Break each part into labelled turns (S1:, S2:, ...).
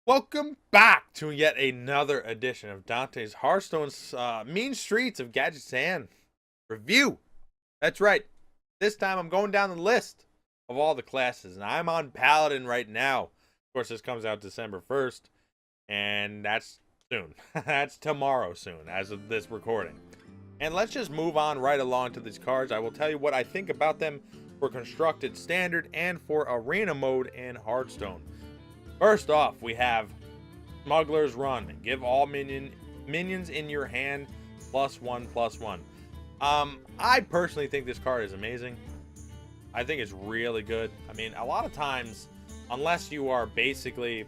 S1: Welcome back to yet another edition of Dante's Hearthstone's Mean Streets of Gadgetzan review. That's right. This time I'm going down the list of all the classes, and I'm on Paladin right now. Of course, this comes out December 1st, and that's soon. That's tomorrow soon, as of this recording. And let's just move on right along to these cards. I will tell you what I think about them for Constructed Standard and for Arena Mode in Hearthstone. First off, we have Smuggler's Run. Give all minions in your hand +1/+1. I personally think this card is amazing. I think it's really good. I mean, a lot of times, unless you are basically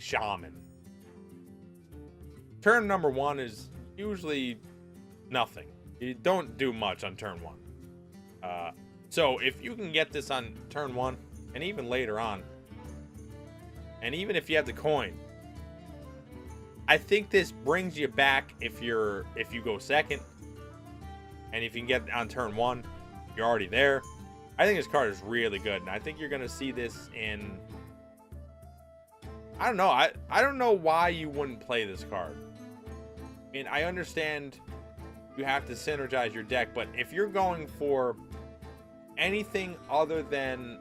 S1: Shaman, turn number 1 is usually nothing. You don't do much on turn 1. So if you can get this on turn 1 and even later on, and even if you have the coin, I think this brings you back if you go second, and if you can get it on turn 1, you're already there. I think this card is really good, and I think you're gonna see this in, I don't know. I don't know why you wouldn't play this card. I mean, I understand you have to synergize your deck, but if you're going for anything other than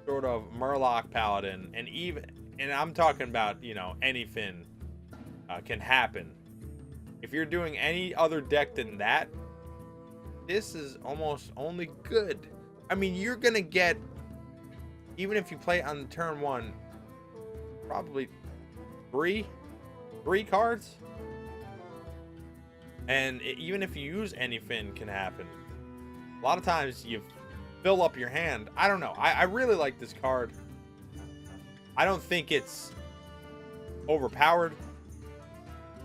S1: sort of Murloc Paladin, and I'm talking about, anything can happen. If you're doing any other deck than that, this is almost only good. I mean, you're gonna get, even if you play on turn 1, probably three cards, and even if you use anything can happen. A lot of times you fill up your hand. I don't know. I really like this card. I don't think it's overpowered.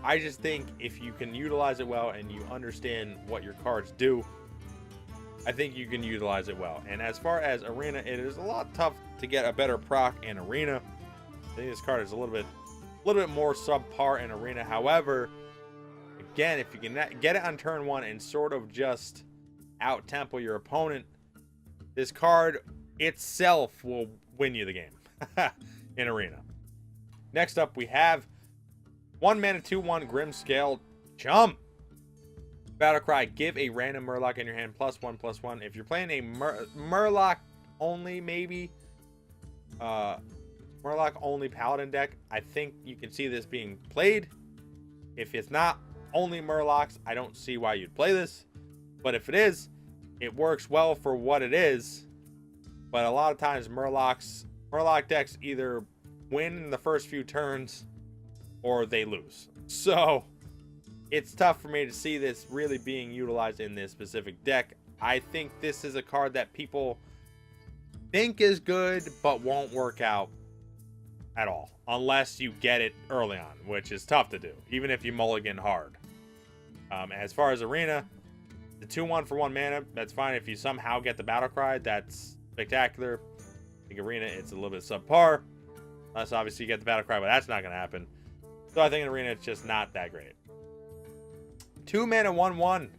S1: I just think if you can utilize it well and you understand what your cards do, I think you can utilize it well. And as far as Arena, it is a lot tough to get a better proc in Arena. I think this card is a little bit more subpar in Arena. However, again, if you can get it on turn 1 and sort of just out-tempo your opponent, this card itself will win you the game in Arena. Next up, we have 1 mana 2/1 Grimscale Jump. Battle Cry. Give a random Murloc in your hand +1/+1. If you're playing a Murloc only, maybe Murloc only Paladin deck, I think you can see this being played. If it's not only Murlocs, I don't see why you'd play this. But if it is, it works well for what it is. But a lot of times Murloc decks either win in the first few turns or they lose. So it's tough for me to see this really being utilized in this specific deck. I think this is a card that people think is good but won't work out at all unless you get it early on, which is tough to do, even if you mulligan hard. As far as Arena, the 2/1 for 1 mana, that's fine. If you somehow get the Battle Cry, that's spectacular. I think Arena, it's a little bit subpar. Unless obviously you get the Battle Cry, but that's not going to happen. So I think in Arena, it's just not that great. 2 mana 1/1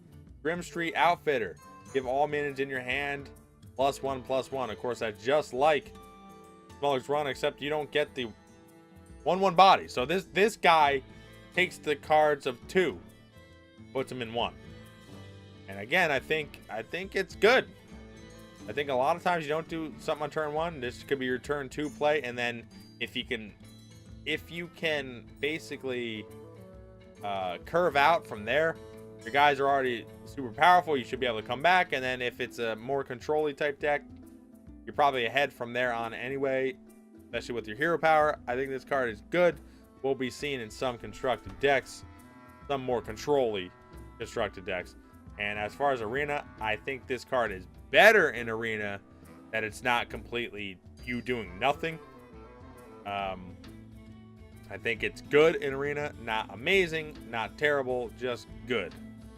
S1: Grim Street Outfitter. Give all minions in your hand +1/+1. Of course, that's just like Smuggler's Run, except you don't get the 1/1 body. So this guy takes the cards of 2, puts them in 1. And again, I think it's good. I think a lot of times you don't do something on turn 1. This could be your turn 2 play, and then if you can basically curve out from there, your guys are already super powerful. You should be able to come back, and then if it's a more control-y type deck, you're probably ahead from there on anyway, especially with your hero power. I think this card is good. Will be seen in some constructed decks, some more control-y constructed decks. And as far as Arena, I think this card is better in Arena, that it's not completely you doing nothing. I think it's good in Arena, not amazing, not terrible, just good.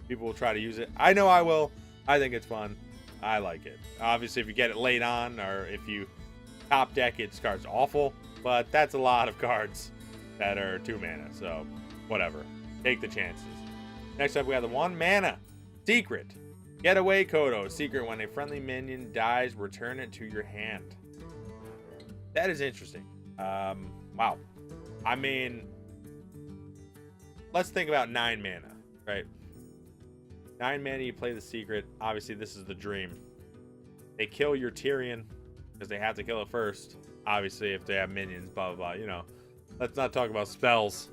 S1: People will try to use it. I know I will. I think it's fun. I like it. Obviously, if you get it late on, or if you top deck it, this card's awful, but that's a lot of cards that are 2 mana, so whatever. Take the chances. Next up, we have the 1 mana Secret. Getaway Kodo. Secret. When a friendly minion dies, return it to your hand. That is interesting. Wow. I mean, let's think about 9 mana, right? 9 mana, you play the secret. Obviously, this is the dream. They kill your Tyrion because they have to kill it first. Obviously, if they have minions, blah, blah, blah. You know, let's not talk about spells.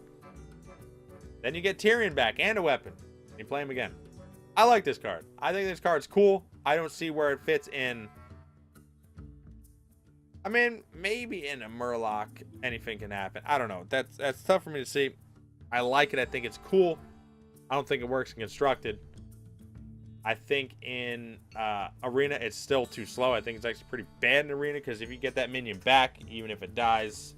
S1: Then you get Tyrion back and a weapon. You play him again. I like this card. I think this card's cool. I don't see where it fits in. I mean, maybe in a Murloc, anything can happen. I don't know. That's tough for me to see. I like it. I think it's cool. I don't think it works in Constructed. I think in Arena, it's still too slow. I think it's actually pretty bad in Arena because if you get that minion back, even if it dies,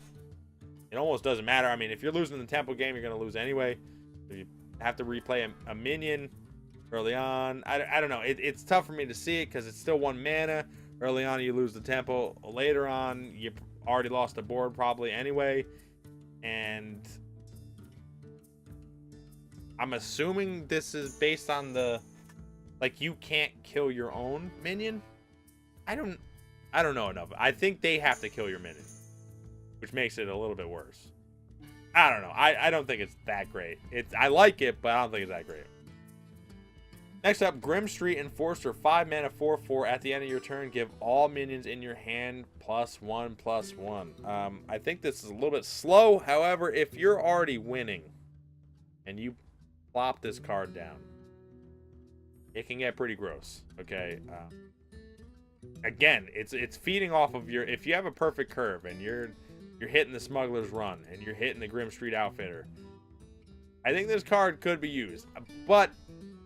S1: it almost doesn't matter. I mean, if you're losing the tempo game, you're going to lose anyway. If you have to replay a minion early on, I don't know. It's tough for me to see it because it's still 1 mana. Early on, you lose the tempo. Later on, you already lost the board probably anyway. And I'm assuming this is based on the, like, you can't kill your own minion. I don't know enough. I think they have to kill your minion, which makes it a little bit worse. I don't know. I don't think it's that great. I like it, but I don't think it's that great. Next up, Grim Street Enforcer, 5 mana, 4/4. At the end of your turn, give all minions in your hand +1/+1. I think this is a little bit slow. However, if you're already winning and you plop this card down, it can get pretty gross. Okay. Again, it's feeding off of your. If you have a perfect curve and you're hitting the Smuggler's Run and you're hitting the Grim Street Outfitter, I think this card could be used, but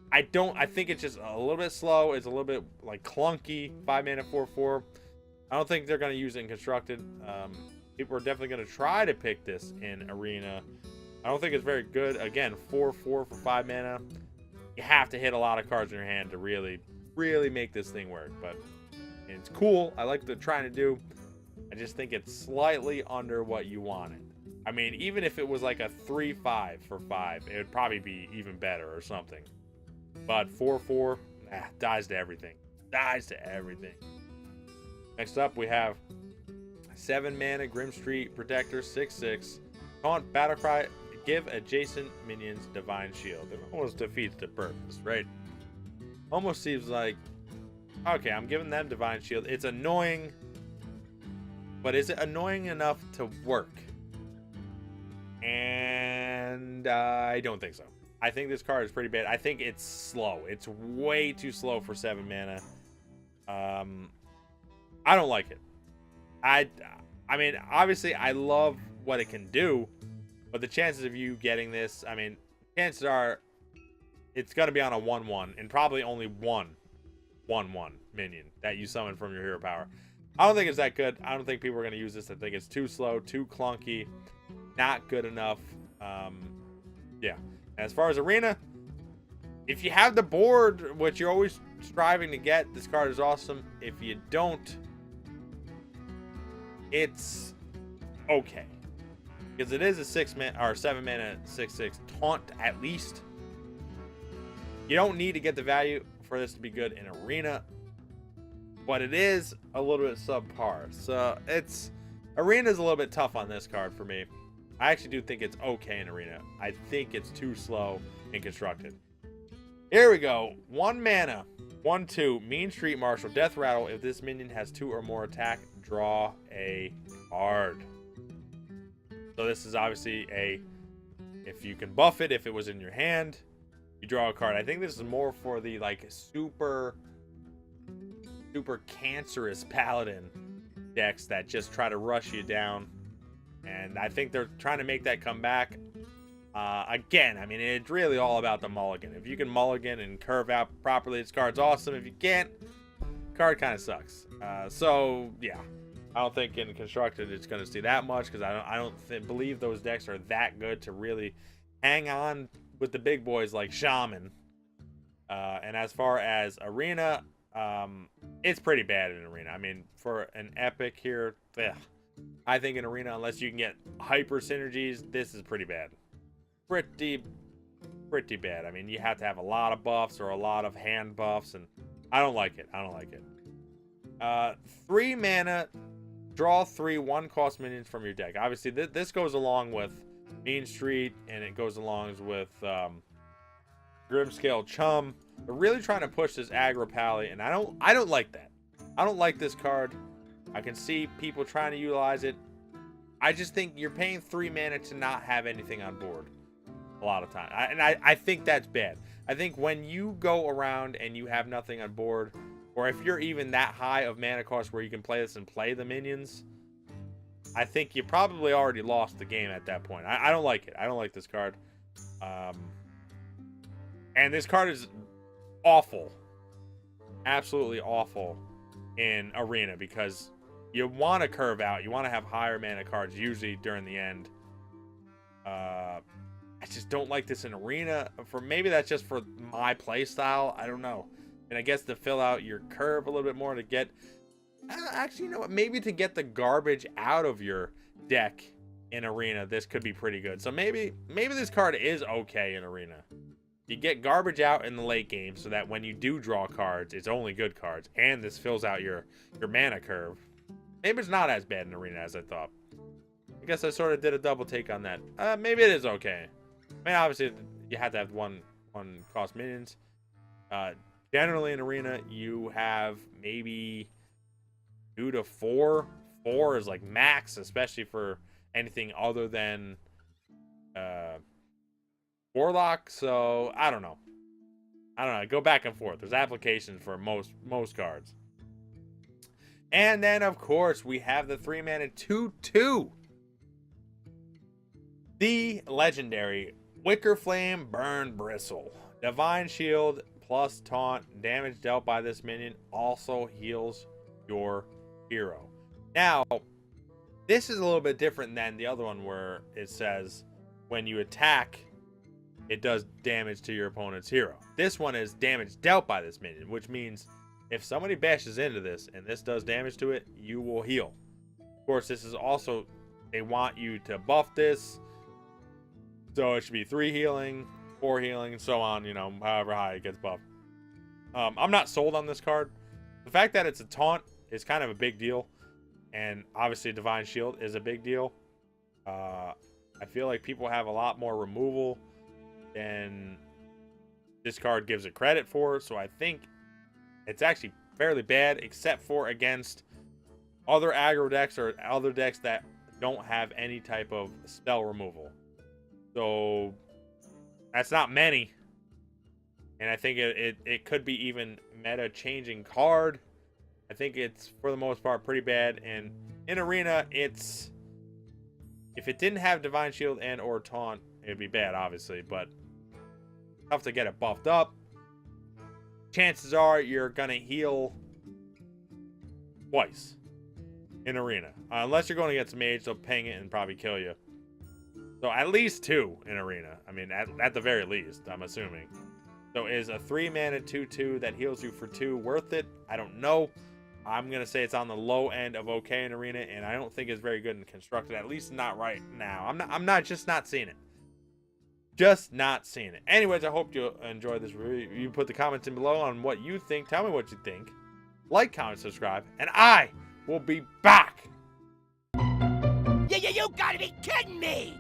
S1: I think it's just a little bit slow. It's a little bit like clunky. 5 mana, 4/4. I don't think they're going to use it in Constructed. People are definitely going to try to pick this in Arena. I don't think it's very good. Again, 4/4 for 5 mana. You have to hit a lot of cards in your hand to really make this thing work. But it's cool. I like what they're trying to do. I just think it's slightly under what you wanted. I mean, even if it was like a 3/5 for 5, it would probably be even better or something. But 4/4, dies to everything. Dies to everything. Next up, we have 7 mana Grim Street Protector, 6/6. Taunt, Battlecry, give adjacent minions Divine Shield. It almost defeats the purpose, right? Almost seems like, okay, I'm giving them Divine Shield. It's annoying, but is it annoying enough to work? And I don't think so. I think this card is pretty bad. I think it's slow. It's way too slow for 7 mana. I don't like it. I mean, obviously, I love what it can do, but the chances of you getting this, I mean, chances are it's going to be on a 1/1 and probably only one 1/1 minion that you summon from your hero power. I don't think it's that good. I don't think people are going to use this. I think it's too slow, too clunky, not good enough. Yeah. As far as Arena, if you have the board, which you're always striving to get, this card is awesome. If you don't, it's okay. Because it is a 7 mana 6/6 taunt at least. You don't need to get the value for this to be good in Arena, but it is a little bit subpar. So Arena's a little bit tough on this card for me. I actually do think it's okay in Arena. I think it's too slow in Constructed. Here we go. 1 mana, 1/2, Mean Street Marshal, Death Rattle. If this minion has 2 or more attack, draw a card. So this is obviously if you can buff it, if it was in your hand, you draw a card. I think this is more for the like super cancerous Paladin decks that just try to rush you down. And I think they're trying to make that come back. Again, I mean, it's really all about the mulligan. If you can mulligan and curve out properly, this card's awesome. If you can't, card kind of sucks. So, yeah. I don't think in Constructed it's going to see that much because I don't believe those decks are that good to really hang on with the big boys like Shaman. And as far as Arena, it's pretty bad in Arena. I mean, for an epic here, I think in Arena, unless you can get hyper synergies, this is pretty bad. Pretty bad. I mean, you have to have a lot of buffs or a lot of hand buffs, and I don't like it. 3 mana, draw 3 1-cost minions from your deck. Obviously, this goes along with Mean Street, and it goes along with Grimscale Chum. They're really trying to push this aggro pally, and I don't like that. I don't like this card. I can see people trying to utilize it. I just think you're paying 3 mana to not have anything on board a lot of time. I think that's bad. I think when you go around and you have nothing on board, or if you're even that high of mana cost where you can play this and play the minions, I think you probably already lost the game at that point. I don't like it. I don't like this card. And this card is awful. Absolutely awful in Arena because you want to curve out. You want to have higher mana cards usually during the end. I just don't like this in Arena. Maybe that's just for my play style. I don't know. And I guess to fill out your curve a little bit more to get... Actually, you know what? Maybe to get the garbage out of your deck in Arena, this could be pretty good. So maybe this card is okay in Arena. You get garbage out in the late game so that when you do draw cards, it's only good cards. And this fills out your mana curve. Maybe it's not as bad in Arena as I thought. I guess I sort of did a double take on that. Maybe it is okay. I mean, obviously, you have to have one cost minions. Generally in Arena, you have maybe 2 to 4. 4 is like max, especially for anything other than Warlock. So I don't know. I go back and forth. There's applications for most cards. And then of course we have the 3 mana 2/2. The legendary Wicker Flame Burn Bristle. Divine Shield plus taunt. Damage dealt by this minion also heals your hero. Now, this is a little bit different than the other one where it says when you attack, it does damage to your opponent's hero. This one is damage dealt by this minion, which means if somebody bashes into this and this does damage to it, you will heal. Of course, this is also, they want you to buff this. So it should be 3 healing, 4 healing, and so on, you know, however high it gets buffed. I'm not sold on this card. The fact that it's a taunt is kind of a big deal. And obviously Divine Shield is a big deal. I feel like people have a lot more removal than this card gives it credit for. So I think it's actually fairly bad, except for against other aggro decks or other decks that don't have any type of spell removal. So that's not many. And I think it could be even meta changing card. I think it's for the most part pretty bad. And in Arena, it's, if it didn't have Divine Shield and or taunt, it'd be bad obviously, but tough to get it buffed up. Chances are you're gonna heal twice in Arena, unless you're going against a mage, they'll ping it and probably kill you. So at least 2 in Arena. I mean, at the very least, I'm assuming. So is a 3 mana 2/2 that heals you for 2 worth it? I don't know. I'm gonna say it's on the low end of okay in Arena, and I don't think it's very good and constructed. At least not right now. I'm not seeing it. Just not seeing it. Anyways, I hope you enjoyed this review. You put the comments in below on what you think. Tell me what you think. Like, comment, subscribe, and I will be back.
S2: You gotta be kidding me!